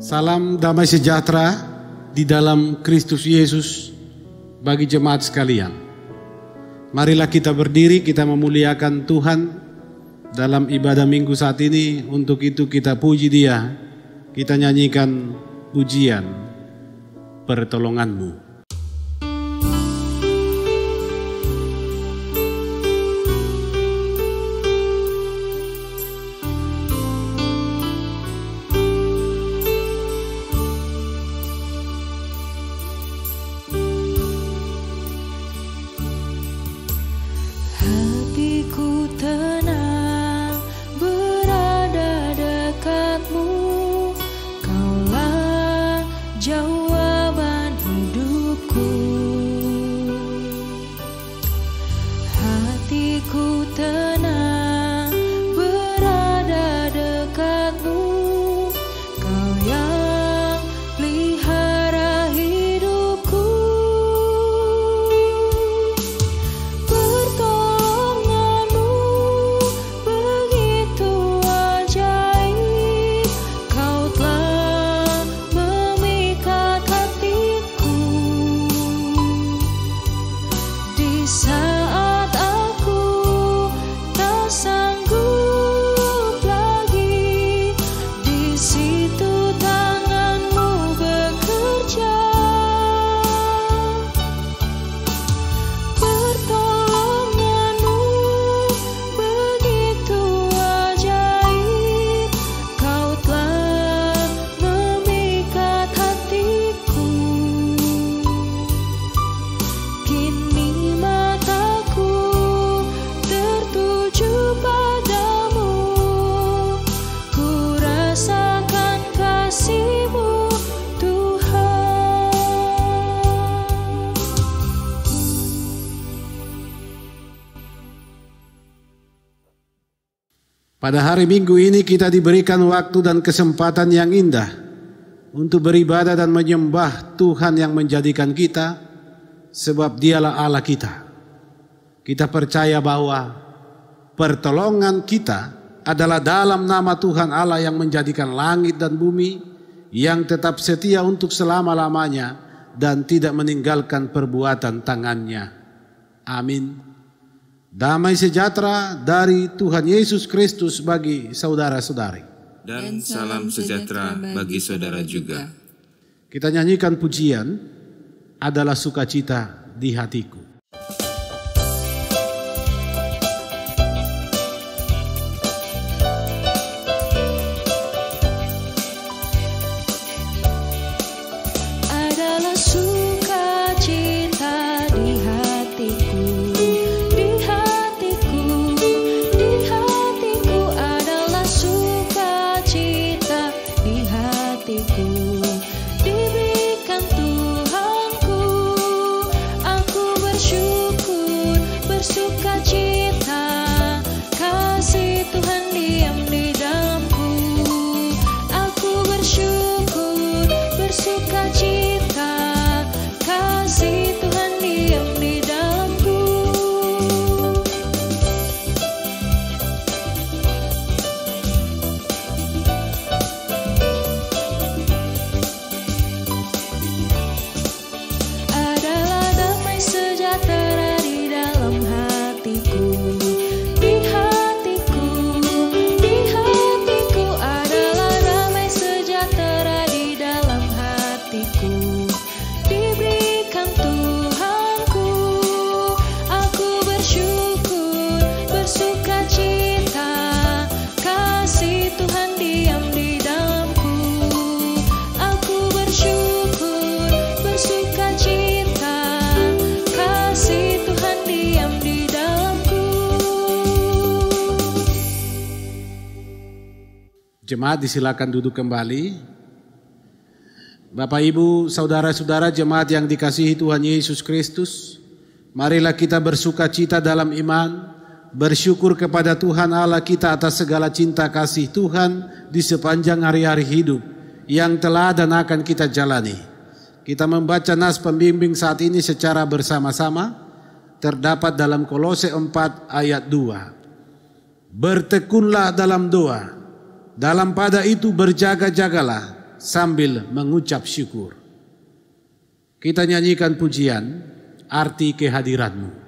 Salam damai sejahtera di dalam Kristus Yesus bagi jemaat sekalian. Marilah kita berdiri, kita memuliakan Tuhan dalam ibadah minggu saat ini. Untuk itu kita puji Dia, kita nyanyikan pujian pertolongan-Mu. Pada hari Minggu ini kita diberikan waktu dan kesempatan yang indah untuk beribadah dan menyembah Tuhan yang menjadikan kita, sebab Dialah Allah kita. Kita percaya bahwa pertolongan kita adalah dalam nama Tuhan Allah yang menjadikan langit dan bumi, yang tetap setia untuk selama-lamanya dan tidak meninggalkan perbuatan tangannya. Amin. Damai sejahtera dari Tuhan Yesus Kristus bagi saudara-saudari. Dan salam sejahtera bagi saudara juga. Kita nyanyikan pujian, adalah sukacita di hatiku. Jemaat disilakan duduk kembali. Bapak, Ibu, saudara-saudara jemaat yang dikasihi Tuhan Yesus Kristus, marilah kita bersuka cita dalam iman, bersyukur kepada Tuhan Allah kita atas segala cinta kasih Tuhan di sepanjang hari-hari hidup yang telah dan akan kita jalani. Kita membaca nas pembimbing saat ini secara bersama-sama, terdapat dalam Kolose 4 ayat 2. Bertekunlah dalam doa, dalam pada itu berjaga-jagalah, sambil mengucap syukur. Kita nyanyikan pujian arti kehadiran-Mu.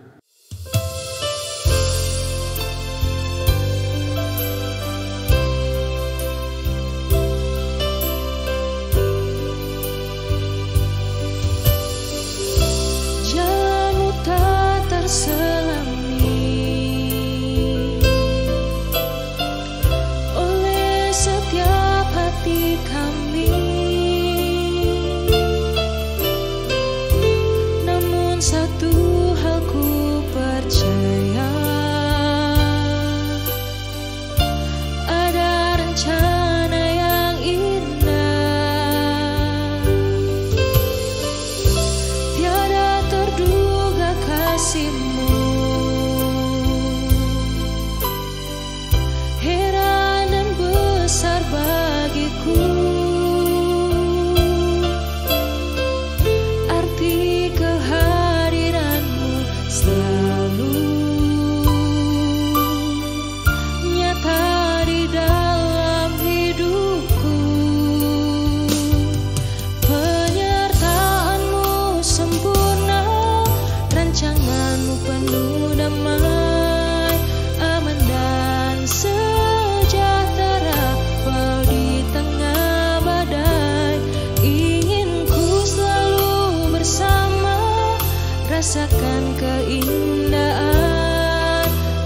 Rasakan keindahan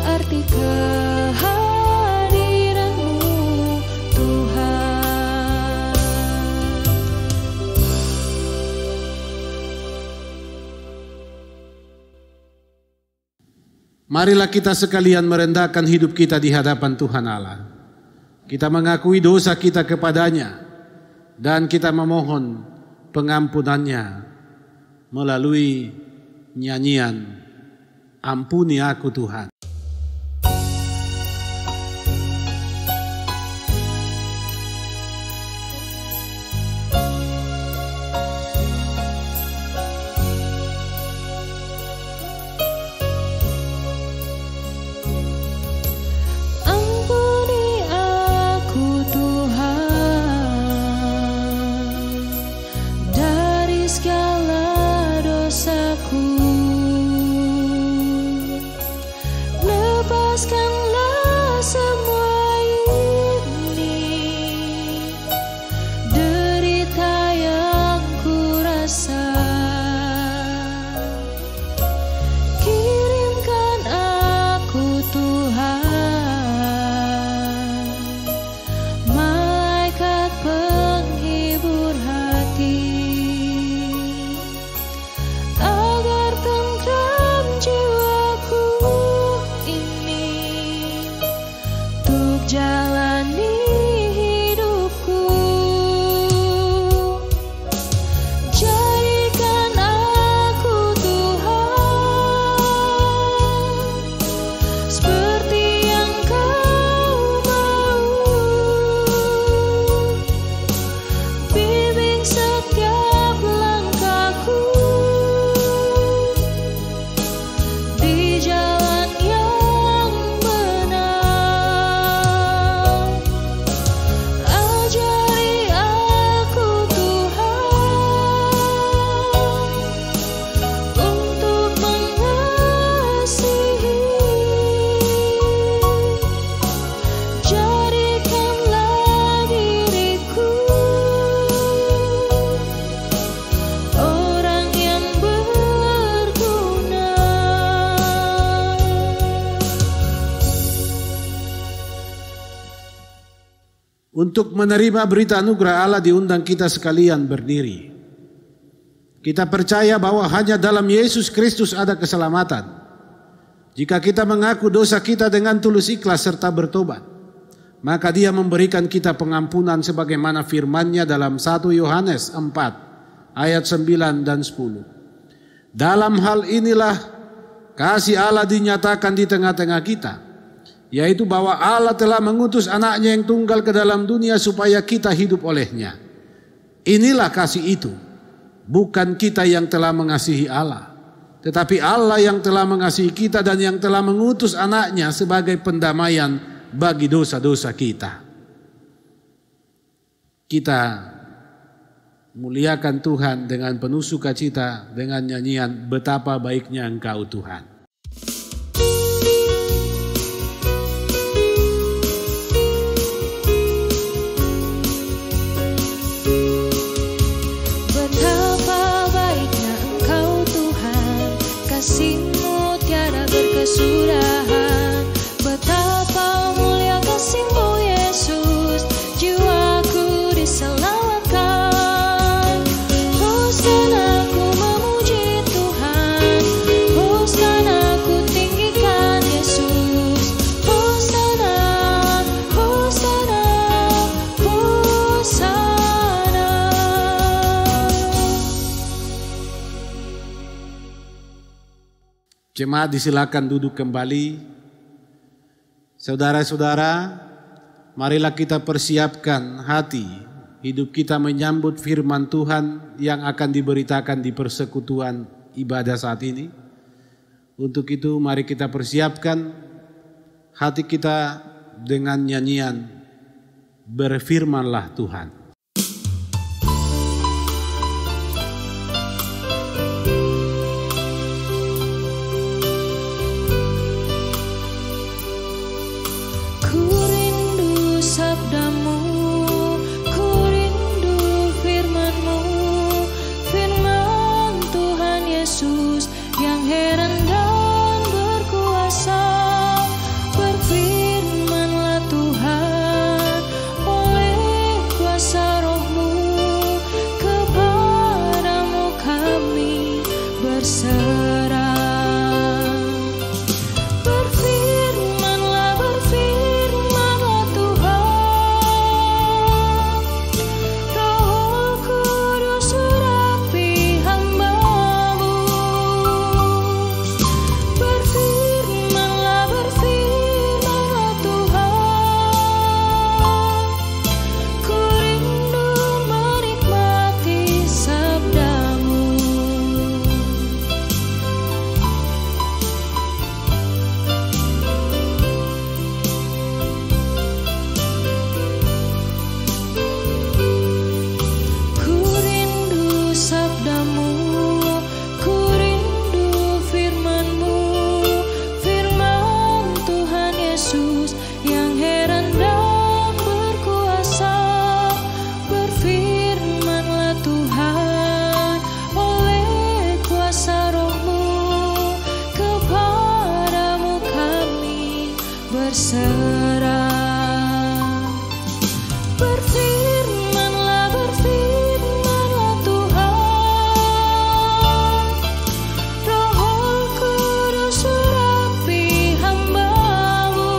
arti kehadiran-Mu Tuhan. Marilah kita sekalian merendahkan hidup kita di hadapan Tuhan Allah. Kita mengakui dosa kita kepadanya dan kita memohon pengampunannya melalui nyanyian Ampuni Aku Tuhan. Ampuni aku Tuhan dari segala dosaku. Lepaskanlah semua ini, derita yang ku rasa. Kirimkan aku Tuhan, malaikat penghibur hati, agar tentram jiwaku untuk jalani hidupku. Jadikan aku Tuhan seperti yang Kau mau. Bimbing setiap langkahku di jalan yang benar. Ajari aku Tuhan untuk mengasihi. Jadikanlah diriku orang yang berguna. Untuk menerima berita anugerah Allah diundang kita sekalian berdiri. Kita percaya bahwa hanya dalam Yesus Kristus ada keselamatan. Jika kita mengaku dosa kita dengan tulus ikhlas serta bertobat, maka Dia memberikan kita pengampunan sebagaimana firman-Nya dalam 1 Yohanes 4 ayat 9 dan 10. Dalam hal inilah kasih Allah dinyatakan di tengah-tengah kita, yaitu bahwa Allah telah mengutus anaknya yang tunggal ke dalam dunia supaya kita hidup olehnya. Inilah kasih itu, bukan kita yang telah mengasihi Allah, tetapi Allah yang telah mengasihi kita dan yang telah mengutus anaknya sebagai pendamaian bagi dosa-dosa kita. Kita Muliakan Tuhan dengan penuh sukacita dengan nyanyian Betapa Baiknya Engkau Tuhan. Betapa baiknya Engkau Tuhan, kasih-Mu tiada berkesudahan. Betapa mulia kasih-Mu Yesus, jiwaku diselamatkan. Hosana ku memuji Tuhan, hosana ku tinggikan Yesus. Hosana, hosana, hosana. Jemaat disilakan duduk kembali. Saudara-saudara, marilah kita persiapkan hati, hidup kita menyambut firman Tuhan yang akan diberitakan di persekutuan ibadah saat ini. Untuk itu mari kita persiapkan hati kita dengan nyanyian Berfirmanlah Tuhan. Ku rindu sabda-Mu, ku rindu firman-Mu, firman Tuhan Yesus yang heran dan berkuasa. Berfirmanlah Tuhan oleh kuasa Roh-Mu, kepadamu kami berserah. Berfirmanlah, berfirmanlah Tuhan, Roh Kudus urapi hamba-Mu. Berfirmanlah, berfirmanlah Tuhan, ku rindu menikmati sabda-Mu. Ku rindu sabda-Mu, ku rindu firman-Mu, firman Tuhan Yesus yang heran dan berkuasa. Berfirmanlah Tuhan oleh kuasa Roh-Mu, kepadamu kami berserah. Berfirmanlah, berfirmanlah Tuhan, Roh Kudus urapi hamba-Mu.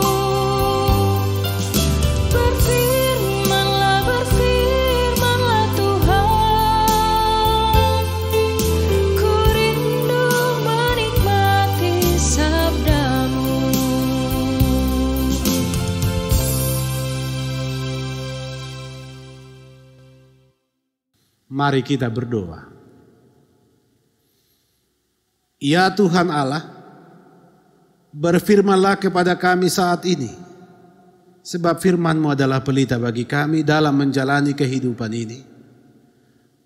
Berfirmanlah, berfirmanlah Tuhan, ku rindu menikmati sabda-Mu. Mari kita berdoa. Ya Tuhan Allah, berfirmanlah kepada kami saat ini, sebab firman-Mu adalah pelita bagi kami dalam menjalani kehidupan ini.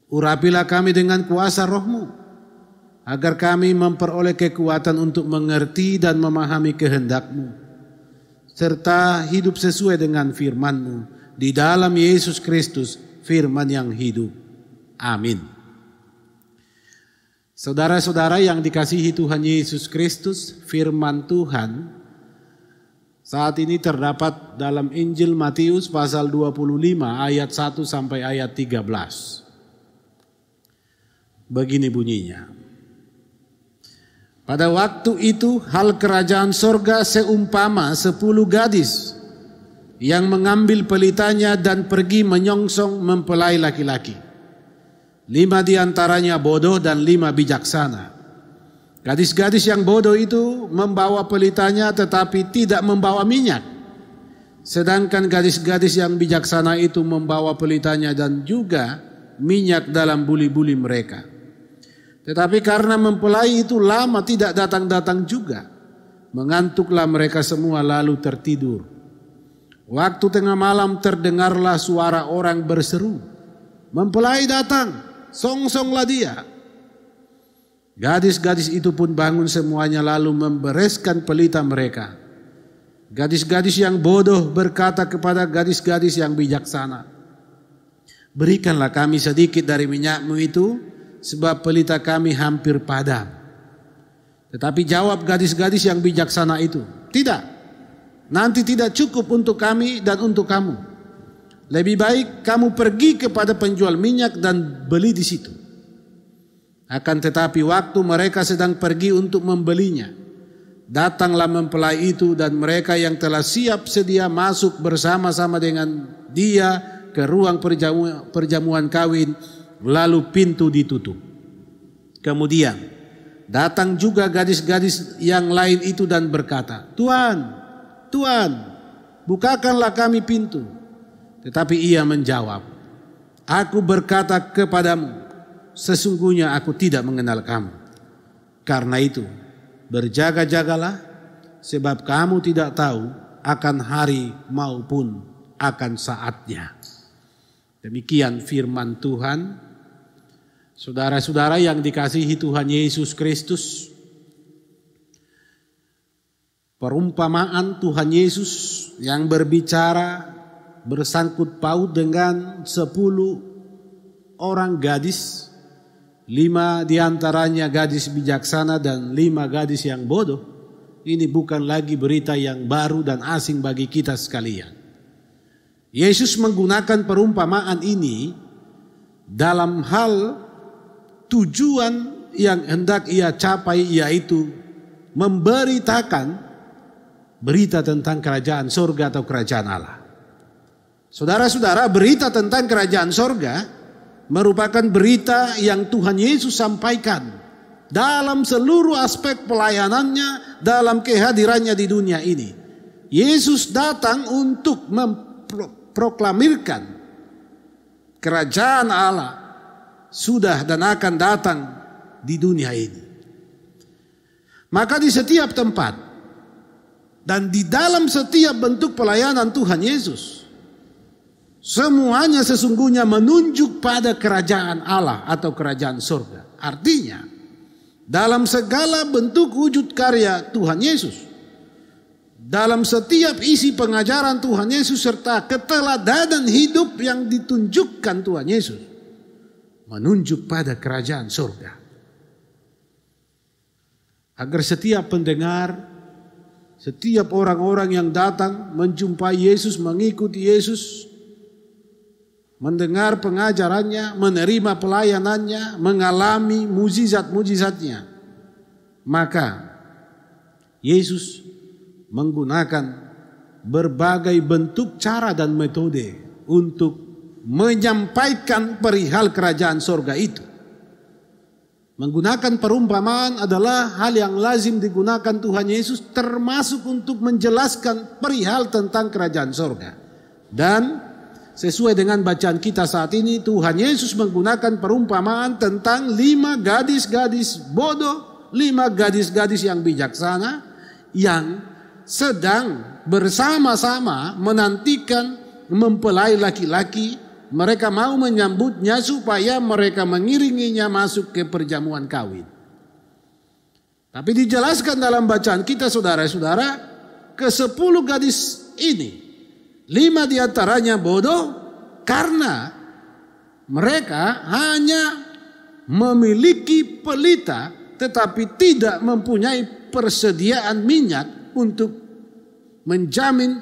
Urapilah kami dengan kuasa Roh-Mu, agar kami memperoleh kekuatan untuk mengerti dan memahami kehendak-Mu, serta hidup sesuai dengan firman-Mu di dalam Yesus Kristus, firman yang hidup. Amin. Saudara-saudara yang dikasihi Tuhan Yesus Kristus, firman Tuhan saat ini terdapat dalam Injil Matius pasal 25 ayat 1 sampai ayat 13. Begini bunyinya. Pada waktu itu hal kerajaan sorga seumpama 10 gadis yang mengambil pelitanya dan pergi menyongsong mempelai laki-laki. 5 diantaranya bodoh dan 5 bijaksana. Gadis-gadis yang bodoh itu membawa pelitanya tetapi tidak membawa minyak. Sedangkan gadis-gadis yang bijaksana itu membawa pelitanya dan juga minyak dalam buli-buli mereka. Tetapi karena mempelai itu lama tidak datang-datang juga, mengantuklah mereka semua lalu tertidur. Waktu tengah malam terdengarlah suara orang berseru, Mempelai datang, songsonglah dia. Gadis-gadis itu pun bangun semuanya lalu membereskan pelita mereka. Gadis-gadis yang bodoh berkata kepada gadis-gadis yang bijaksana, berikanlah kami sedikit dari minyakmu itu, sebab pelita kami hampir padam. Tetapi jawab gadis-gadis yang bijaksana itu, tidak, nanti tidak cukup untuk kami dan untuk kamu. Lebih baik kamu pergi kepada penjual minyak dan beli di situ. Akan tetapi waktu mereka sedang pergi untuk membelinya, datanglah mempelai itu dan mereka yang telah siap sedia masuk bersama-sama dengan dia ke ruang perjamuan kawin, lalu pintu ditutup. Kemudian datang juga gadis-gadis yang lain itu dan berkata, Tuan, Tuan, bukakanlah kami pintu. Tetapi ia menjawab, aku berkata kepadamu, sesungguhnya aku tidak mengenal kamu. Karena itu, berjaga-jagalah, sebab kamu tidak tahu akan hari maupun akan saatnya. Demikian firman Tuhan. Saudara-saudara yang dikasihi Tuhan Yesus Kristus, perumpamaan Tuhan Yesus yang berbicara bersangkut paut dengan 10 orang gadis, 5 diantaranya gadis bijaksana dan 5 gadis yang bodoh. Ini bukan lagi berita yang baru dan asing bagi kita sekalian. Yesus menggunakan perumpamaan ini dalam hal tujuan yang hendak ia capai, yaitu memberitakan berita tentang kerajaan sorga atau kerajaan Allah. Saudara-saudara, berita tentang kerajaan sorga merupakan berita yang Tuhan Yesus sampaikan dalam seluruh aspek pelayanannya, dalam kehadirannya di dunia ini. Yesus datang untuk memproklamirkan kerajaan Allah sudah dan akan datang di dunia ini. Maka di setiap tempat dan di dalam setiap bentuk pelayanan Tuhan Yesus, semuanya sesungguhnya menunjuk pada kerajaan Allah atau kerajaan surga. Artinya, dalam segala bentuk wujud karya Tuhan Yesus, dalam setiap isi pengajaran Tuhan Yesus serta keteladanan hidup yang ditunjukkan Tuhan Yesus, menunjuk pada kerajaan surga. Agar setiap pendengar, setiap orang-orang yang datang menjumpai Yesus, mengikuti Yesus, mendengar pengajarannya, menerima pelayanannya, mengalami mujizat-mujizatnya, maka Yesus menggunakan berbagai bentuk cara dan metode untuk menyampaikan perihal kerajaan sorga itu. Menggunakan perumpamaan adalah hal yang lazim digunakan Tuhan Yesus, termasuk untuk menjelaskan perihal tentang kerajaan sorga. Dan sesuai dengan bacaan kita saat ini, Tuhan Yesus menggunakan perumpamaan tentang 5 gadis-gadis bodoh, 5 gadis-gadis yang bijaksana yang sedang bersama-sama menantikan mempelai laki-laki. Mereka mau menyambutnya supaya mereka mengiringinya masuk ke perjamuan kawin. Tapi dijelaskan dalam bacaan kita, saudara-saudara, ke-10 gadis ini, 5 diantaranya bodoh karena mereka hanya memiliki pelita tetapi tidak mempunyai persediaan minyak untuk menjamin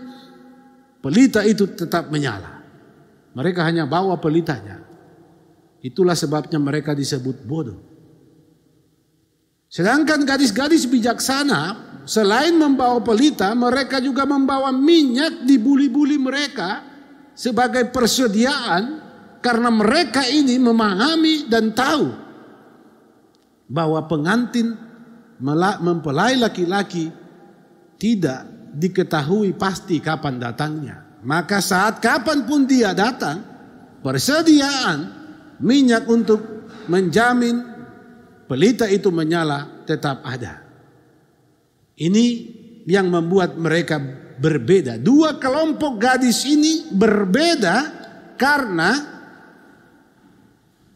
pelita itu tetap menyala. Mereka hanya bawa pelitanya. Itulah sebabnya mereka disebut bodoh. Sedangkan gadis-gadis bijaksana, selain membawa pelita, mereka juga membawa minyak di buli-buli mereka sebagai persediaan, karena mereka ini memahami dan tahu bahwa pengantin mempelai laki-laki tidak diketahui pasti kapan datangnya. Maka saat kapanpun dia datang, persediaan minyak untuk menjamin pelita itu menyala tetap ada. Ini yang membuat mereka berbeda. 2 kelompok gadis ini berbeda karena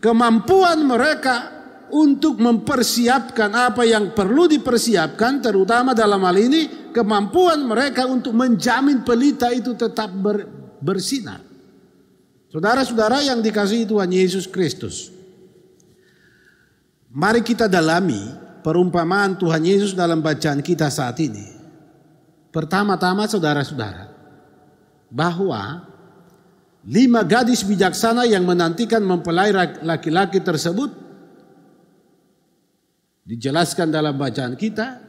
kemampuan mereka untuk mempersiapkan apa yang perlu dipersiapkan, terutama dalam hal ini kemampuan mereka untuk menjamin pelita itu tetap bersinar. Saudara-saudara yang dikasihi Tuhan Yesus Kristus, mari kita dalami perumpamaan Tuhan Yesus dalam bacaan kita saat ini. Pertama-tama saudara-saudara, bahwa 5 gadis bijaksana yang menantikan mempelai laki-laki tersebut dijelaskan dalam bacaan kita,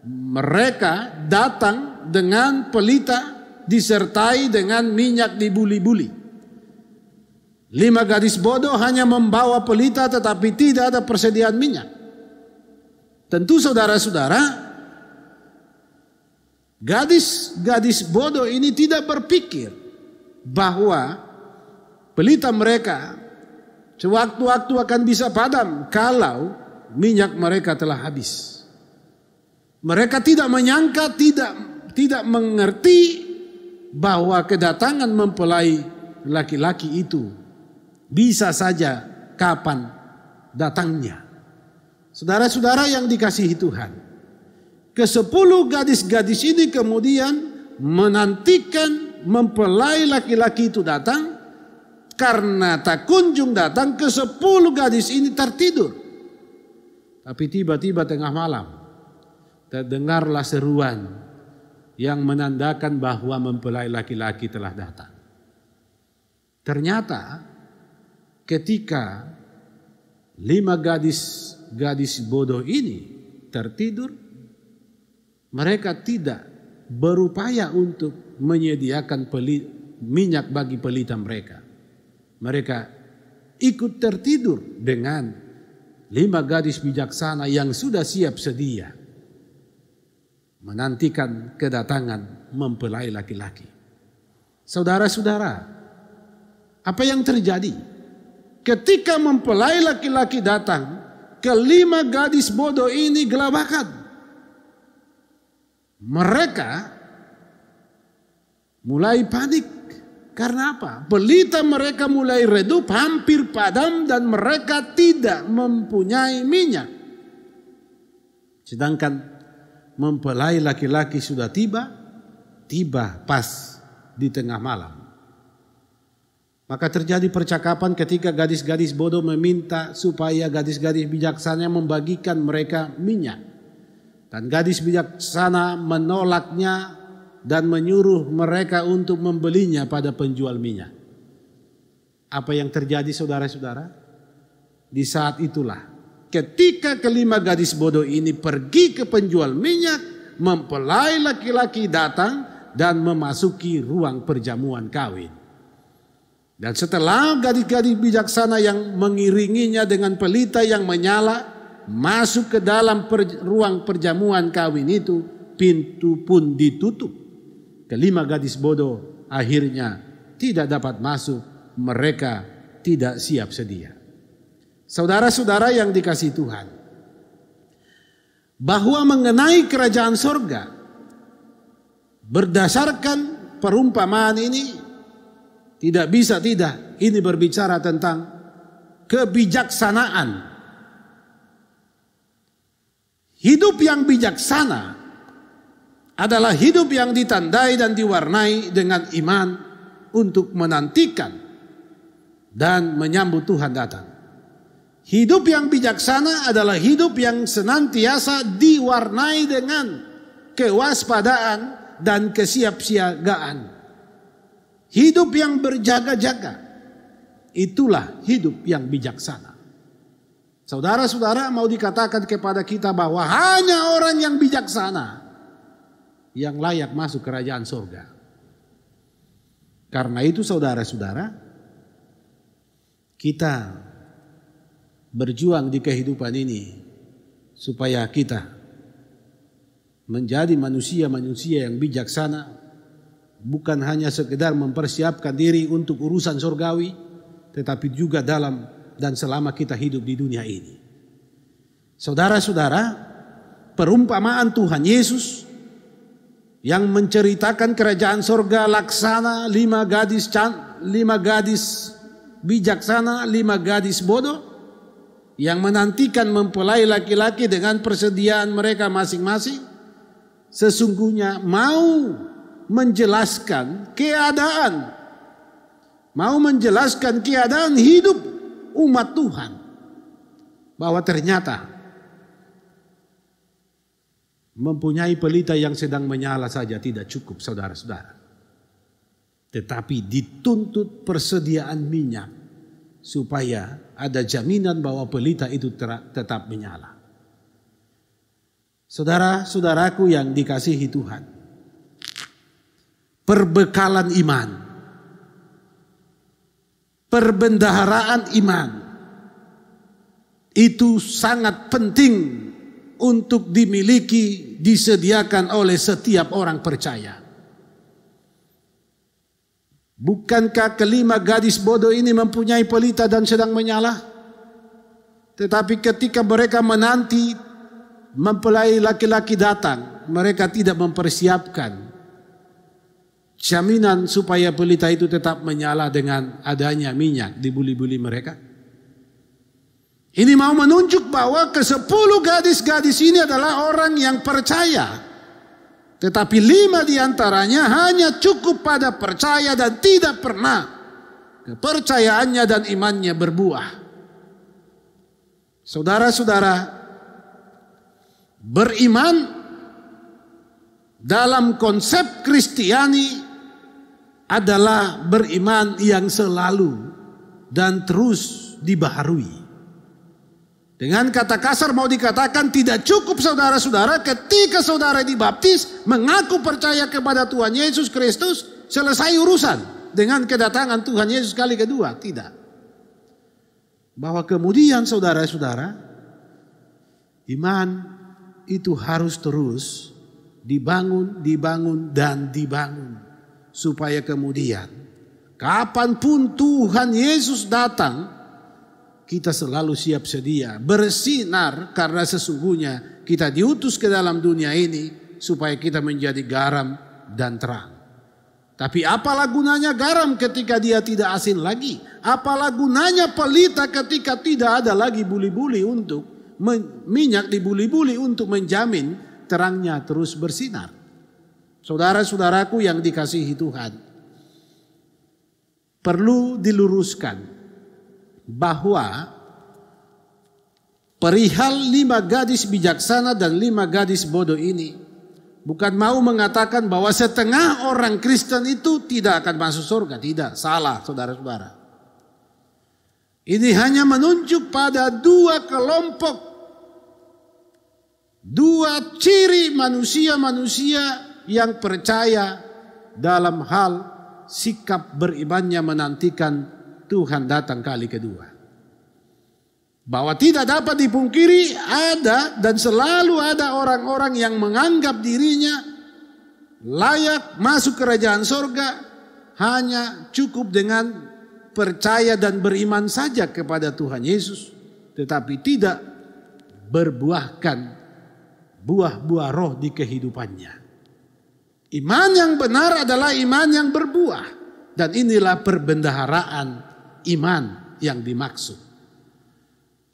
mereka datang dengan pelita disertai dengan minyak dibuli-buli. 5 gadis bodoh hanya membawa pelita tetapi tidak ada persediaan minyak. Tentu saudara-saudara, gadis-gadis bodoh ini tidak berpikir bahwa pelita mereka sewaktu-waktu akan bisa padam kalau minyak mereka telah habis. Mereka tidak menyangka, tidak mengerti bahwa kedatangan mempelai laki-laki itu bisa saja kapan datangnya. Saudara-saudara yang dikasihi Tuhan, ke-10 gadis-gadis ini kemudian menantikan mempelai laki-laki itu datang. Karena tak kunjung datang, ke-10 gadis ini tertidur. Tapi tiba-tiba tengah malam terdengarlah seruan yang menandakan bahwa mempelai laki-laki telah datang. Ternyata ketika 5 gadis bodoh ini tertidur, mereka tidak berupaya untuk menyediakan minyak bagi pelita mereka. Mereka ikut tertidur dengan 5 gadis bijaksana yang sudah siap sedia menantikan kedatangan mempelai laki-laki. Saudara-saudara, apa yang terjadi ketika mempelai laki-laki datang? ke-5 gadis bodoh ini gelabakan. Mereka mulai panik. Karena apa? Pelita mereka mulai redup, hampir padam, dan mereka tidak mempunyai minyak. Sedangkan mempelai laki-laki sudah tiba pas di tengah malam. Maka terjadi percakapan ketika gadis-gadis bodoh meminta supaya gadis-gadis bijaksana membagikan mereka minyak. Dan gadis bijaksana menolaknya dan menyuruh mereka untuk membelinya pada penjual minyak. Apa yang terjadi saudara-saudara? Di saat itulah ketika ke-5 gadis bodoh ini pergi ke penjual minyak, mempelai laki-laki datang dan memasuki ruang perjamuan kawin. Dan setelah gadis-gadis bijaksana yang mengiringinya dengan pelita yang menyala masuk ke dalam ruang perjamuan kawin itu, pintu pun ditutup. Ke-5 gadis bodoh akhirnya tidak dapat masuk, mereka tidak siap sedia. Saudara-saudara yang dikasihi Tuhan, bahwa mengenai kerajaan sorga berdasarkan perumpamaan ini tidak bisa tidak, ini berbicara tentang kebijaksanaan. Hidup yang bijaksana adalah hidup yang ditandai dan diwarnai dengan iman untuk menantikan dan menyambut Tuhan datang. Hidup yang bijaksana adalah hidup yang senantiasa diwarnai dengan kewaspadaan dan kesiapsiagaan. Hidup yang berjaga-jaga, itulah hidup yang bijaksana. Saudara-saudara, mau dikatakan kepada kita bahwa hanya orang yang bijaksana yang layak masuk kerajaan surga. Karena itu saudara-saudara, kita berjuang di kehidupan ini supaya kita menjadi manusia-manusia yang bijaksana, bukan hanya sekedar mempersiapkan diri untuk urusan surgawi, tetapi juga dalam dan selama kita hidup di dunia ini. Saudara-saudara, perumpamaan Tuhan Yesus yang menceritakan kerajaan sorga laksana 5 gadis bijaksana, 5 gadis bodoh yang menantikan mempelai laki-laki dengan persediaan mereka masing-masing, sesungguhnya mau menjelaskan keadaan hidup umat Tuhan, bahwa ternyata mempunyai pelita yang sedang menyala saja tidak cukup, saudara-saudara. Tetapi dituntut persediaan minyak supaya ada jaminan bahwa pelita itu tetap menyala. Saudara-saudaraku yang dikasihi Tuhan, perbekalan iman, perbendaharaan iman itu sangat penting untuk dimiliki, disediakan oleh setiap orang percaya. Bukankah kelima gadis bodoh ini mempunyai pelita dan sedang menyala? Tetapi ketika mereka menanti mempelai laki-laki datang, mereka tidak mempersiapkan jaminan supaya pelita itu tetap menyala dengan adanya minyak di buli-buli mereka. Ini mau menunjuk bahwa ke-10 gadis-gadis ini adalah orang yang percaya. Tetapi 5 diantaranya hanya cukup pada percaya dan tidak pernah kepercayaannya dan imannya berbuah. Saudara-saudara, beriman dalam konsep Kristiani adalah beriman yang selalu dan terus dibaharui. Dengan kata kasar mau dikatakan tidak cukup saudara-saudara ketika saudara dibaptis, mengaku percaya kepada Tuhan Yesus Kristus, selesai urusan dengan kedatangan Tuhan Yesus kali kedua. Tidak. Bahwa kemudian saudara-saudara, iman itu harus terus dibangun, dan dibangun. Supaya kemudian kapanpun Tuhan Yesus datang, kita selalu siap sedia bersinar, karena sesungguhnya kita diutus ke dalam dunia ini supaya kita menjadi garam dan terang. Tapi apalah gunanya garam ketika dia tidak asin lagi? Apalah gunanya pelita ketika tidak ada lagi buli-buli untuk minyak di buli-buli untuk menjamin terangnya terus bersinar? Saudara-saudaraku yang dikasihi Tuhan, perlu diluruskan bahwa perihal 5 gadis bijaksana dan 5 gadis bodoh ini bukan mau mengatakan bahwa setengah orang Kristen itu tidak akan masuk surga. Tidak, salah saudara-saudara. Ini hanya menunjuk pada 2 kelompok, 2 ciri manusia-manusia yang percaya dalam hal sikap berimannya menantikan Tuhan datang kali kedua. Bahwa tidak dapat dipungkiri ada dan selalu ada orang-orang yang menganggap dirinya layak masuk kerajaan sorga hanya cukup dengan percaya dan beriman saja kepada Tuhan Yesus, tetapi tidak berbuahkan buah-buah roh di kehidupannya. Iman yang benar adalah iman yang berbuah, dan inilah perbendaharaan iman yang dimaksud.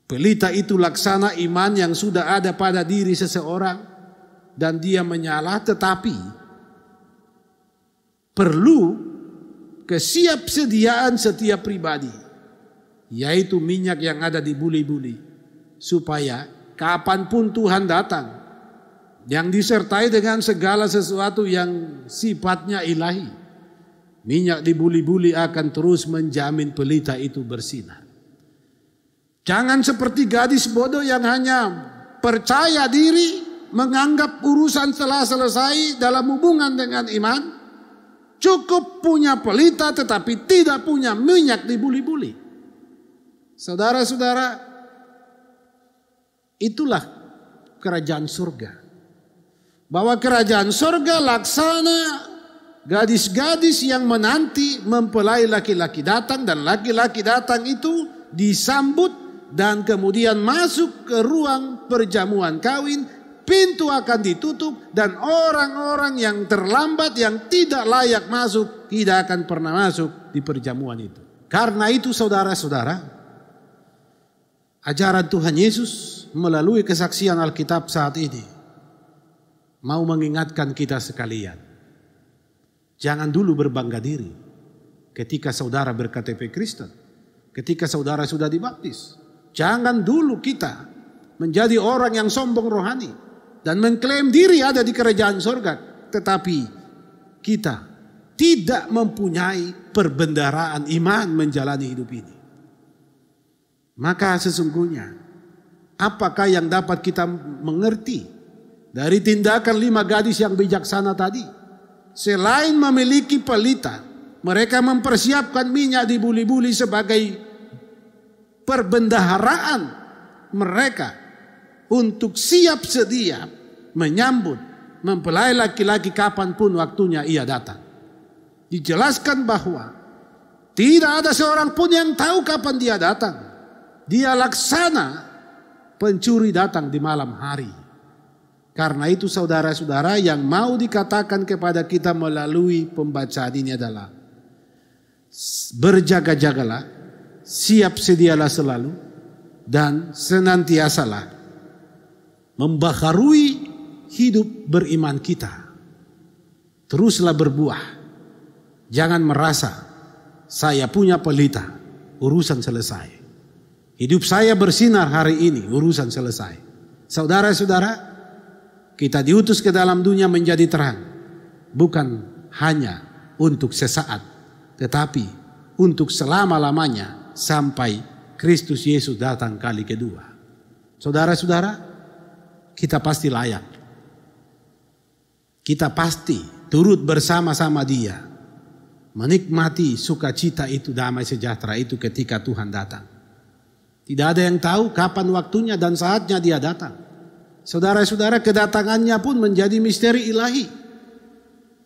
Pelita itu laksana iman yang sudah ada pada diri seseorang dan dia menyala, tetapi perlu kesiapsediaan setiap pribadi, yaitu minyak yang ada di buli-buli, supaya kapanpun Tuhan datang, yang disertai dengan segala sesuatu yang sifatnya ilahi, minyak di buli-buli akan terus menjamin pelita itu bersinar. Jangan seperti gadis bodoh yang hanya percaya diri, menganggap urusan telah selesai dalam hubungan dengan iman, cukup punya pelita tetapi tidak punya minyak di buli-buli. Saudara-saudara, itulah kerajaan surga. Bahwa kerajaan surga laksana gadis-gadis yang menanti mempelai laki-laki datang, dan laki-laki datang itu disambut dan kemudian masuk ke ruang perjamuan kawin. Pintu akan ditutup dan orang-orang yang terlambat, yang tidak layak masuk, tidak akan pernah masuk di perjamuan itu. Karena itu saudara-saudara, ajaran Tuhan Yesus melalui kesaksian Alkitab saat ini mau mengingatkan kita sekalian. Jangan dulu berbangga diri ketika saudara berKTP Kristen, ketika saudara sudah dibaptis. Jangan dulu kita menjadi orang yang sombong rohani dan mengklaim diri ada di kerajaan sorga, tetapi kita tidak mempunyai perbendaharaan iman menjalani hidup ini. Maka sesungguhnya, apakah yang dapat kita mengerti dari tindakan 5 gadis yang bijaksana tadi? Selain memiliki pelita, mereka mempersiapkan minyak di buli-buli sebagai perbendaharaan mereka untuk siap sedia menyambut mempelai laki-laki kapanpun waktunya ia datang. Dijelaskan bahwa tidak ada seorang pun yang tahu kapan dia datang. Dia laksana pencuri datang di malam hari. Karena itu saudara-saudara, yang mau dikatakan kepada kita melalui pembacaan ini adalah berjaga-jagalah, siap sedialah selalu, dan senantiasalah membaharui hidup beriman kita. Teruslah berbuah. Jangan merasa saya punya pelita, urusan selesai. Hidup saya bersinar hari ini, urusan selesai. Saudara-saudara, kita diutus ke dalam dunia menjadi terang. Bukan hanya untuk sesaat, tetapi untuk selama-lamanya sampai Kristus Yesus datang kali kedua. Saudara-saudara, kita pasti layak. Kita pasti turut bersama-sama Dia menikmati sukacita itu, damai sejahtera itu ketika Tuhan datang. Tidak ada yang tahu kapan waktunya dan saatnya Dia datang. Saudara-saudara, kedatangannya pun menjadi misteri ilahi.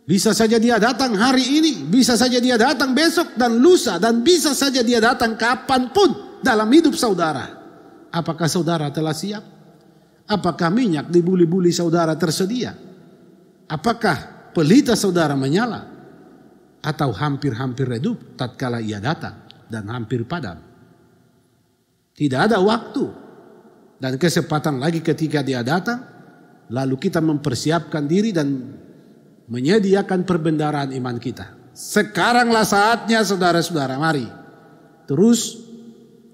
Bisa saja Dia datang hari ini, bisa saja Dia datang besok dan lusa, dan bisa saja Dia datang kapanpun dalam hidup saudara. Apakah saudara telah siap? Apakah minyak di buli-buli saudara tersedia? Apakah pelita saudara menyala? Atau hampir-hampir redup tatkala ia datang dan hampir padam? Tidak ada waktu dan kesempatan lagi ketika Dia datang. Lalu kita mempersiapkan diri dan menyediakan perbendaharaan iman kita. Sekaranglah saatnya saudara-saudara, mari terus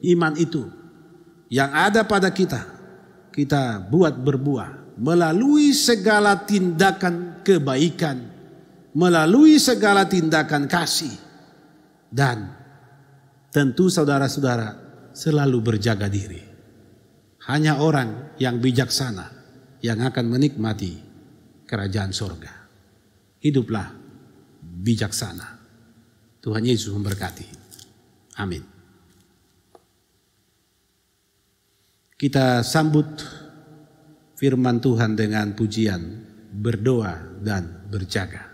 iman itu yang ada pada kita buat berbuah melalui segala tindakan kebaikan, melalui segala tindakan kasih, dan tentu saudara-saudara selalu berjaga diri. Hanya orang yang bijaksana yang akan menikmati kerajaan sorga. Hiduplah bijaksana. Tuhan Yesus memberkati. Amin. Kita sambut firman Tuhan dengan pujian, berdoa dan berjaga.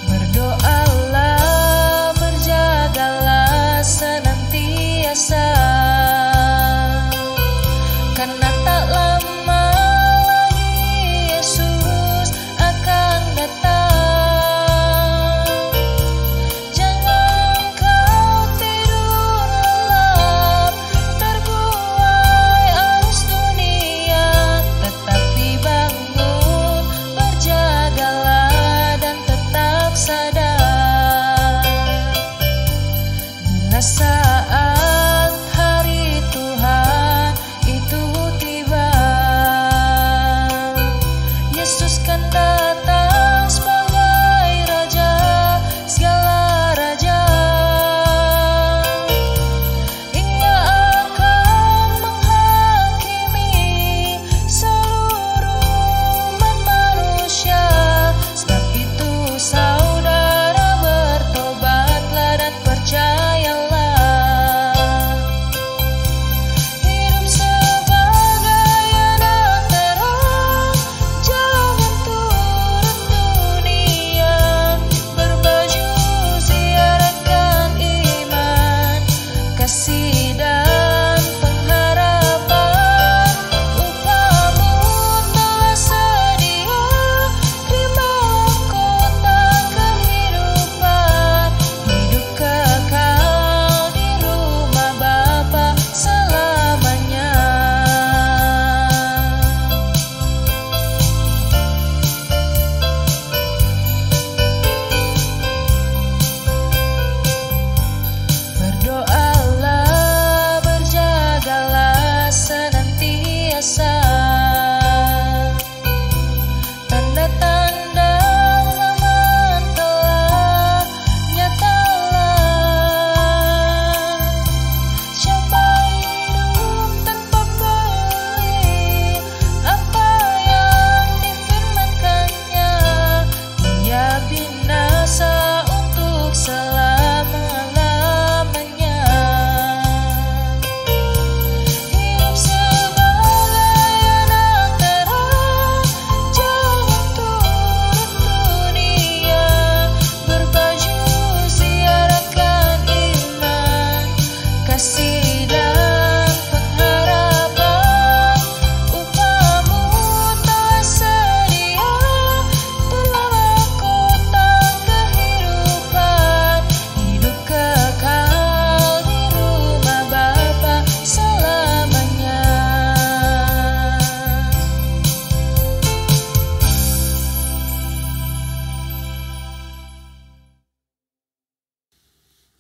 Berdoalah, berjagalah senantiasa, karena tak lama lagi Yesus akan datang. Jangan kau tidur lelap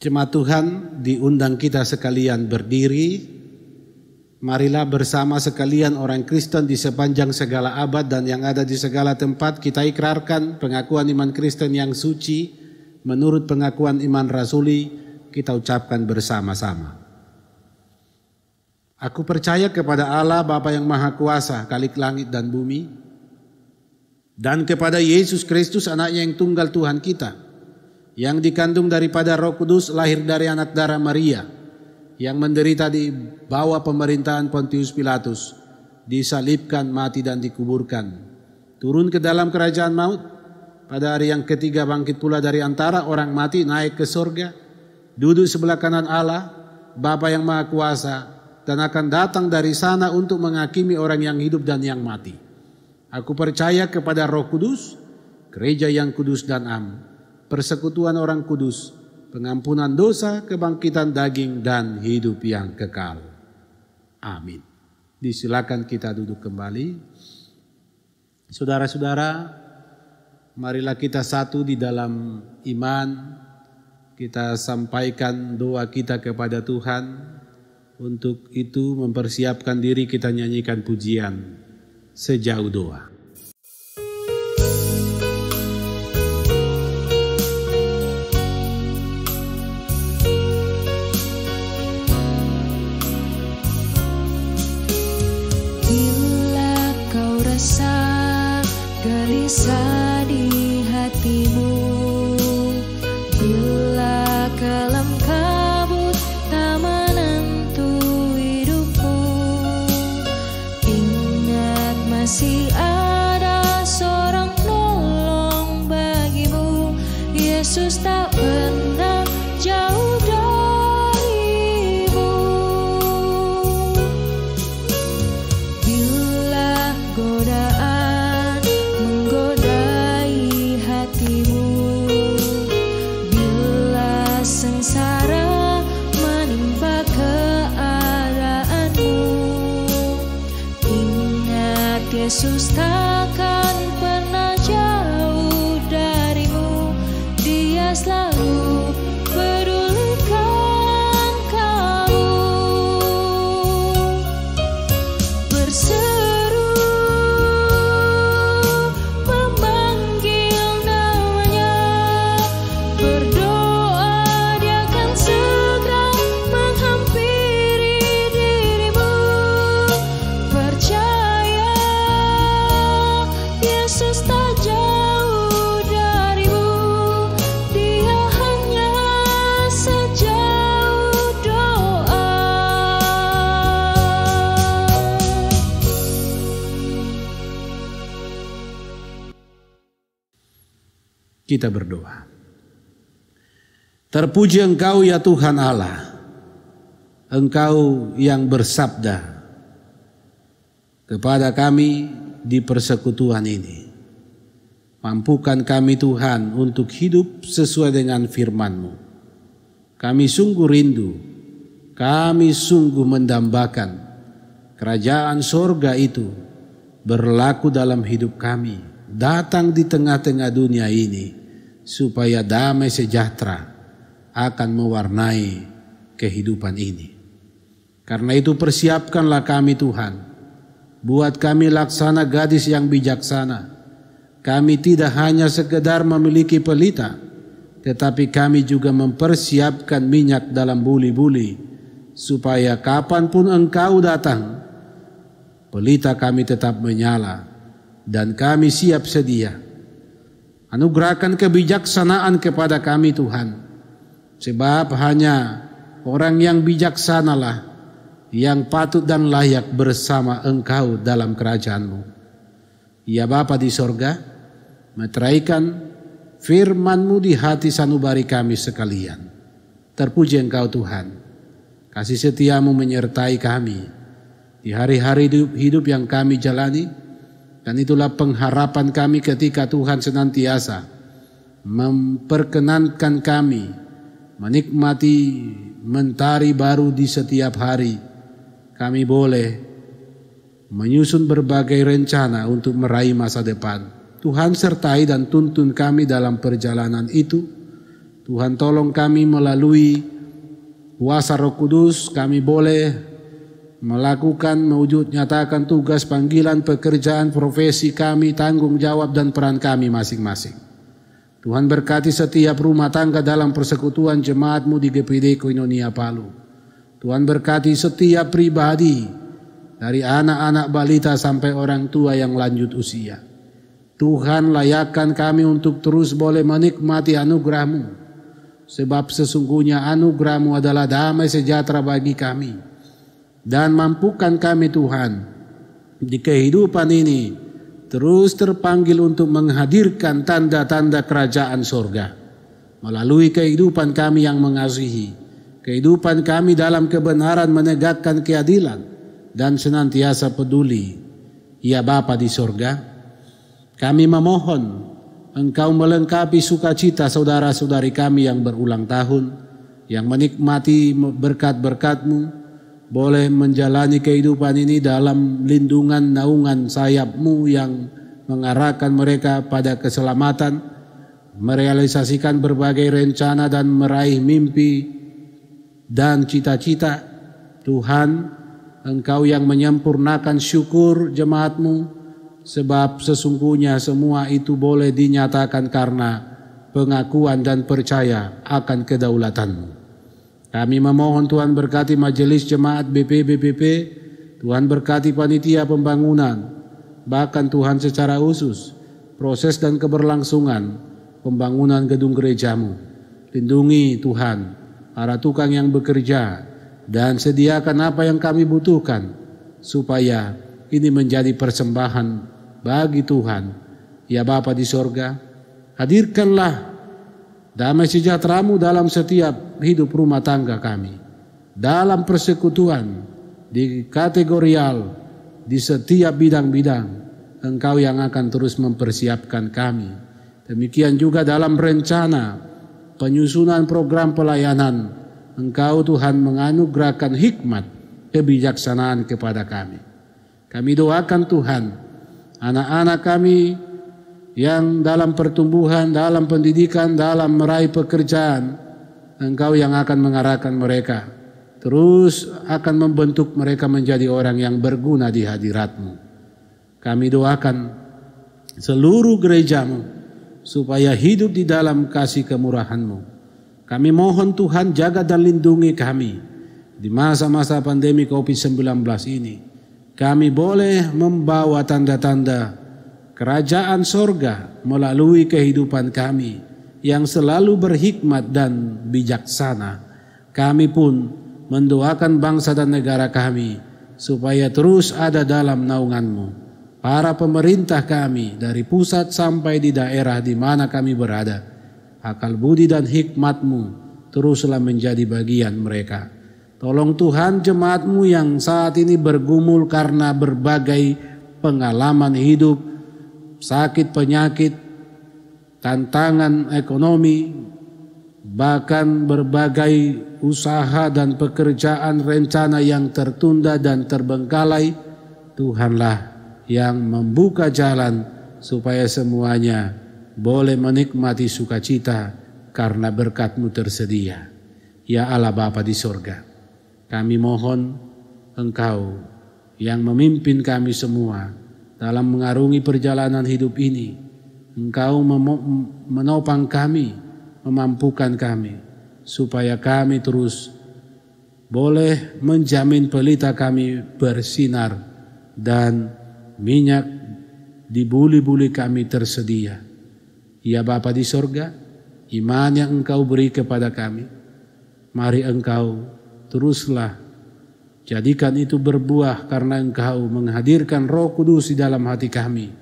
Jemaat Tuhan, diundang kita sekalian berdiri. Marilah bersama sekalian orang Kristen di sepanjang segala abad dan yang ada di segala tempat kita ikrarkan pengakuan iman Kristen yang suci menurut pengakuan iman rasuli, kita ucapkan bersama-sama. Aku percaya kepada Allah Bapa yang Maha Kuasa, Khalik langit dan bumi, dan kepada Yesus Kristus anaknya yang tunggal Tuhan kita, yang dikandung daripada Roh Kudus, lahir dari anak darah Maria, yang menderita di bawah pemerintahan Pontius Pilatus, disalibkan, mati dan dikuburkan, turun ke dalam kerajaan maut, pada hari yang ketiga bangkit pula dari antara orang mati, naik ke surga, duduk sebelah kanan Allah, Bapa yang Maha Kuasa, dan akan datang dari sana untuk menghakimi orang yang hidup dan yang mati. Aku percaya kepada Roh Kudus, gereja yang kudus dan am, persekutuan orang kudus, pengampunan dosa, kebangkitan daging, dan hidup yang kekal. Amin. Disilakan kita duduk kembali. Saudara-saudara, marilah kita satu di dalam iman. Kita sampaikan doa kita kepada Tuhan. Untuk itu mempersiapkan diri kita nyanyikan pujian Sejauh Doa. Bila kau rasa gelisah di hatimu, bila kelam kabut tak menentu hidupmu, ingat masih ada seorang penolong bagimu. Yesus tak pernah jauh darimu. Bila godaan menggodai hatimu, bila sengsara menimpa keadaanmu, ingat Yesus takkan pernah jauh darimu. Dia selalu pedulikan kamu. Berseru memanggil namanya, berdoa dia akan segera menghampiri dirimu. Percaya Yesus tak jauh darimu, dia hanya sejauh doa. Kita berdoa. Terpuji Engkau ya Tuhan Allah, Engkau yang bersabda kepada kami di persekutuan ini. Mampukan kami Tuhan untuk hidup sesuai dengan firman-Mu. Kami sungguh rindu, kami sungguh mendambakan kerajaan sorga itu berlaku dalam hidup kami, datang di tengah-tengah dunia ini, supaya damai sejahtera akan mewarnai kehidupan ini. Karena itu persiapkanlah kami Tuhan, buat kami laksana gadis yang bijaksana. Kami tidak hanya sekedar memiliki pelita, tetapi kami juga mempersiapkan minyak dalam buli-buli, supaya kapanpun Engkau datang, pelita kami tetap menyala, dan kami siap sedia. Anugerahkan kebijaksanaan kepada kami Tuhan, sebab hanya orang yang bijaksanalah yang patut dan layak bersama Engkau dalam kerajaan-Mu. Ya Bapa di sorga, meteraikan firman-Mu di hati sanubari kami sekalian. Terpuji Engkau Tuhan, kasih setia-Mu menyertai kami di hari-hari hidup yang kami jalani. Dan itulah pengharapan kami ketika Tuhan senantiasa memperkenankan kami menikmati mentari baru di setiap hari. Kami boleh menyusun berbagai rencana untuk meraih masa depan. Tuhan sertai dan tuntun kami dalam perjalanan itu. Tuhan tolong kami melalui kuasa Roh Kudus, kami boleh melakukan, mewujud nyatakan tugas, panggilan, pekerjaan, profesi kami, tanggung jawab dan peran kami masing-masing. Tuhan berkati setiap rumah tangga dalam persekutuan jemaat-Mu di GPD Koinonia Palu. Tuhan berkati setiap pribadi, dari anak-anak balita sampai orang tua yang lanjut usia. Tuhan layakkan kami untuk terus boleh menikmati anugerah-Mu. Sebab sesungguhnya anugerah-Mu adalah damai sejahtera bagi kami. Dan mampukan kami Tuhan di kehidupan ini terus terpanggil untuk menghadirkan tanda-tanda kerajaan sorga. Melalui kehidupan kami yang mengasihi. Kehidupan kami dalam kebenaran menegakkan keadilan. Dan senantiasa peduli. Ya Bapa di sorga, kami memohon Engkau melengkapi sukacita saudara-saudari kami yang berulang tahun, yang menikmati berkat-berkat-Mu, boleh menjalani kehidupan ini dalam lindungan naungan sayap-Mu yang mengarahkan mereka pada keselamatan, merealisasikan berbagai rencana dan meraih mimpi dan cita-cita. Tuhan, Engkau yang menyempurnakan syukur jemaat-Mu, sebab sesungguhnya semua itu boleh dinyatakan karena pengakuan dan percaya akan kedaulatan-Mu. Kami memohon Tuhan berkati majelis jemaat BPBPP, Tuhan berkati panitia pembangunan, bahkan Tuhan secara khusus proses dan keberlangsungan pembangunan gedung gereja-Mu. Lindungi Tuhan para tukang yang bekerja dan sediakan apa yang kami butuhkan supaya ini menjadi persembahan bagi Tuhan. Ya Bapa di sorga, hadirkanlah damai sejahtera-Mu dalam setiap hidup rumah tangga kami. Dalam persekutuan, di kategorial, di setiap bidang-bidang, Engkau yang akan terus mempersiapkan kami. Demikian juga dalam rencana penyusunan program pelayanan, Engkau Tuhan menganugerahkan hikmat, kebijaksanaan kepada kami. Kami doakan Tuhan, anak-anak kami yang dalam pertumbuhan, dalam pendidikan, dalam meraih pekerjaan, Engkau yang akan mengarahkan mereka. Terus akan membentuk mereka menjadi orang yang berguna di hadirat-Mu. Kami doakan seluruh gereja-Mu supaya hidup di dalam kasih kemurahan-Mu. Kami mohon Tuhan jaga dan lindungi kami di masa-masa pandemi COVID-19 ini. Kami boleh membawa tanda-tanda kerajaan sorga melalui kehidupan kami yang selalu berhikmat dan bijaksana. Kami pun mendoakan bangsa dan negara kami supaya terus ada dalam naungan-Mu. Para pemerintah kami dari pusat sampai di daerah di mana kami berada, akal budi dan hikmat-Mu teruslah menjadi bagian mereka. Tolong Tuhan jemaat-Mu yang saat ini bergumul karena berbagai pengalaman hidup, sakit, penyakit, tantangan ekonomi, bahkan berbagai usaha dan pekerjaan rencana yang tertunda dan terbengkalai. Tuhanlah yang membuka jalan supaya semuanya boleh menikmati sukacita karena berkat-Mu tersedia. Ya Allah Bapa di sorga, kami mohon Engkau yang memimpin kami semua dalam mengarungi perjalanan hidup ini. Engkau menopang kami, memampukan kami, supaya kami terus boleh menjamin pelita kami bersinar dan minyak di buli-buli kami tersedia. Ya Bapa di sorga, iman yang Engkau beri kepada kami, mari Engkau teruslah jadikan itu berbuah karena Engkau menghadirkan Roh Kudus di dalam hati kami,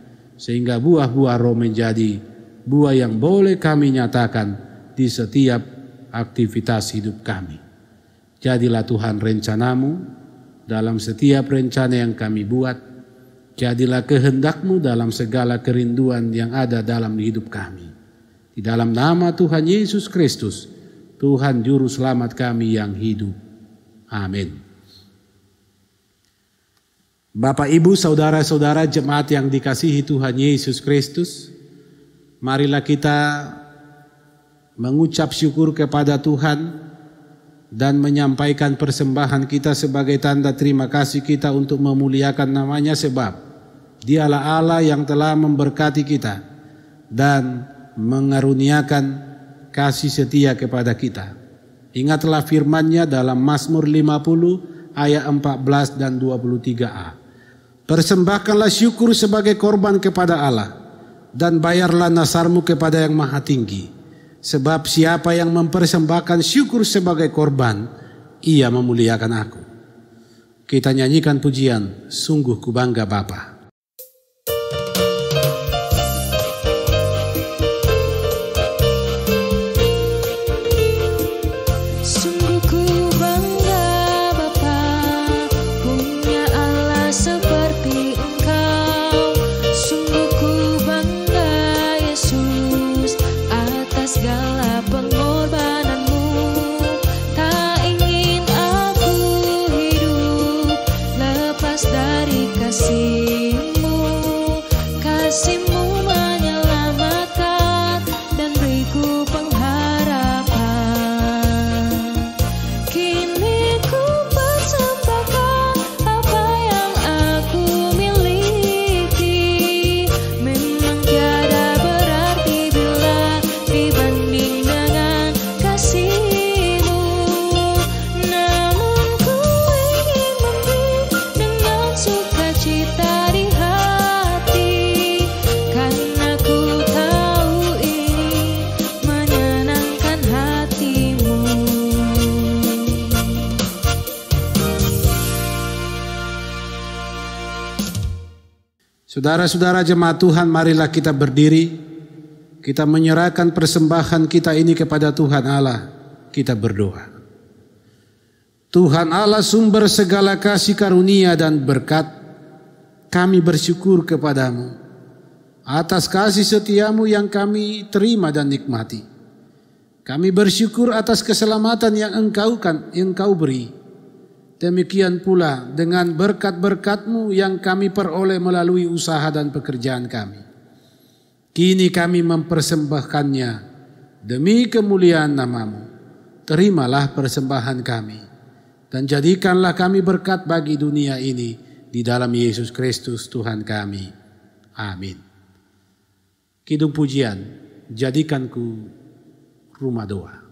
sehingga buah-buah roh menjadi buah yang boleh kami nyatakan di setiap aktivitas hidup kami. Jadilah Tuhan rencana-Mu dalam setiap rencana yang kami buat. Jadilah kehendak-Mu dalam segala kerinduan yang ada dalam hidup kami. Di dalam nama Tuhan Yesus Kristus, Tuhan Juru Selamat kami yang hidup. Amin. Bapak, Ibu, saudara-saudara jemaat yang dikasihi Tuhan Yesus Kristus, marilah kita mengucap syukur kepada Tuhan dan menyampaikan persembahan kita sebagai tanda terima kasih kita untuk memuliakan namanya, sebab Dialah Allah yang telah memberkati kita dan mengaruniakan kasih setia kepada kita. Ingatlah firman-Nya dalam Mazmur 50 ayat 14 dan 23a. Persembahkanlah syukur sebagai korban kepada Allah dan bayarlah nasarmu kepada Yang Maha Tinggi. Sebab siapa yang mempersembahkan syukur sebagai korban, ia memuliakan aku. Kita nyanyikan pujian, Sungguh Ku Bangga Bapa. Saudara-saudara jemaat Tuhan, marilah kita berdiri. Kita menyerahkan persembahan kita ini kepada Tuhan Allah. Kita berdoa. Tuhan Allah, sumber segala kasih karunia dan berkat, kami bersyukur kepadamu atas kasih setiamu yang kami terima dan nikmati. Kami bersyukur atas keselamatan yang Engkau beri. Demikian pula dengan berkat-berkat-Mu yang kami peroleh melalui usaha dan pekerjaan kami. Kini kami mempersembahkannya demi kemuliaan nama-Mu. Terimalah persembahan kami dan jadikanlah kami berkat bagi dunia ini di dalam Yesus Kristus Tuhan kami. Amin. Kidung pujian, jadikanku rumah doa.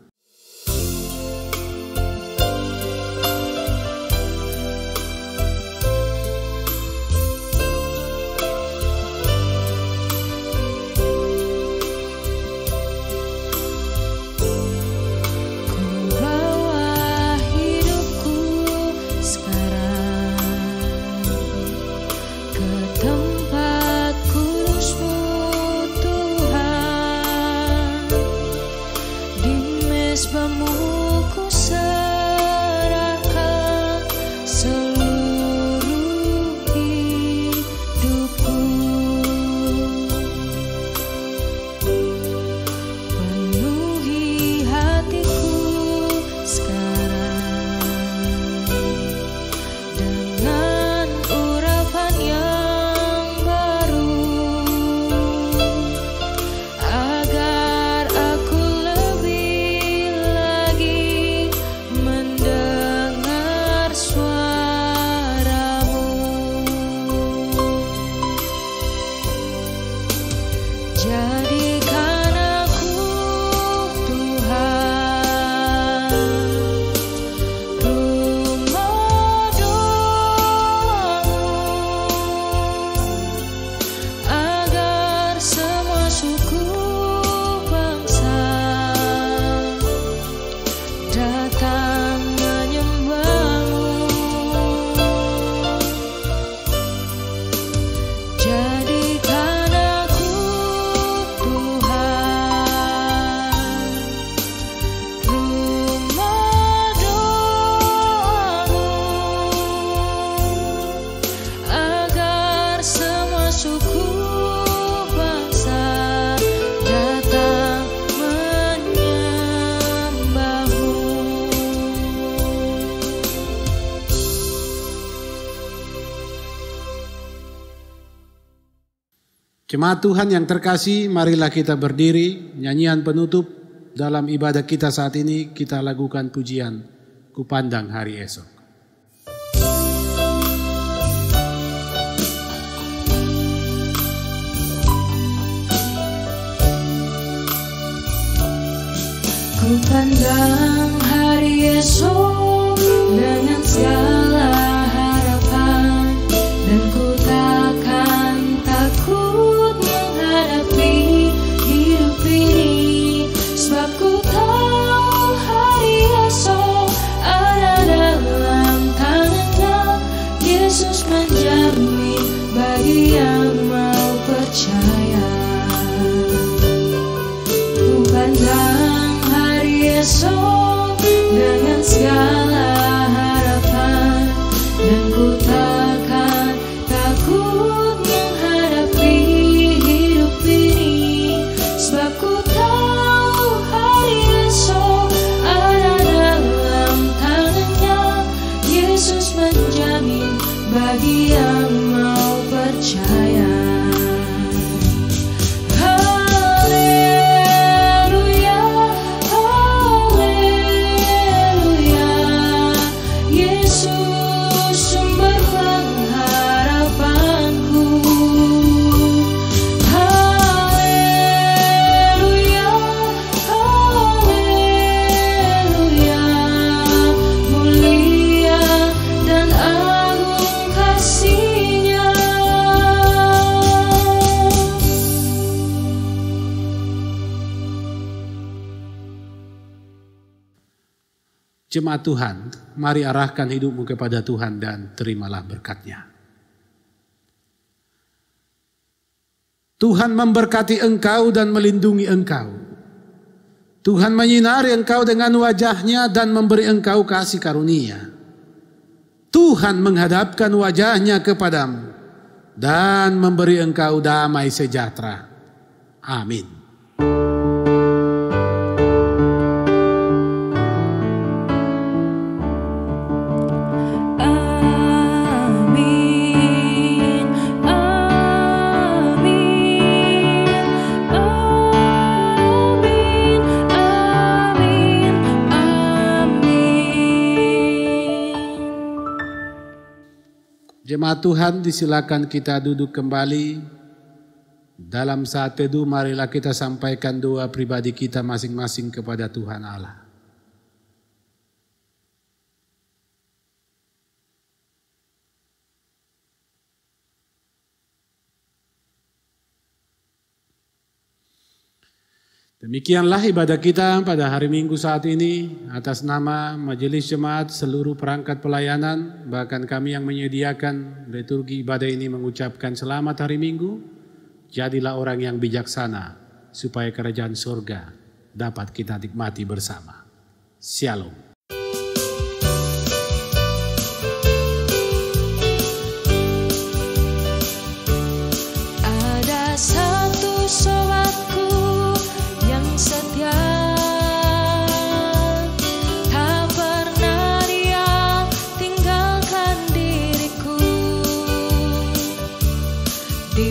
Jemaat Tuhan yang terkasih, marilah kita berdiri, nyanyian penutup dalam ibadah kita saat ini kita lakukan pujian Kupandang Hari Esok. Kupandang hari esok dengan segala harapan, dan ku takkan takut menghadapi hidup ini, sebab ku tahu hari esok ada dalam tangannya. Yesus menjamin bagi yang mau percaya. Kupandang esok dengan segala harapan, dan ku takkan takut menghadapi hidup ini, sebab ku tahu hari esok ada dalam tangannya. Yesus menjamin bagi yang mau percaya. Jemaat Tuhan, mari arahkan hidupmu kepada Tuhan dan terimalah berkat-Nya. Tuhan memberkati engkau dan melindungi engkau. Tuhan menyinari engkau dengan wajah-Nya dan memberi engkau kasih karunia. Tuhan menghadapkan wajah-Nya kepadamu dan memberi engkau damai sejahtera. Amin. Jemaat Tuhan, disilakan kita duduk kembali. Dalam saat teduh, marilah kita sampaikan doa pribadi kita masing-masing kepada Tuhan Allah. Demikianlah ibadah kita pada hari Minggu saat ini, atas nama Majelis Jemaat seluruh perangkat pelayanan, bahkan kami yang menyediakan liturgi ibadah ini mengucapkan selamat hari Minggu. Jadilah orang yang bijaksana supaya kerajaan surga dapat kita nikmati bersama. Shalom. Ada satu sobatku yang setia, tak pernah dia tinggalkan diriku. Di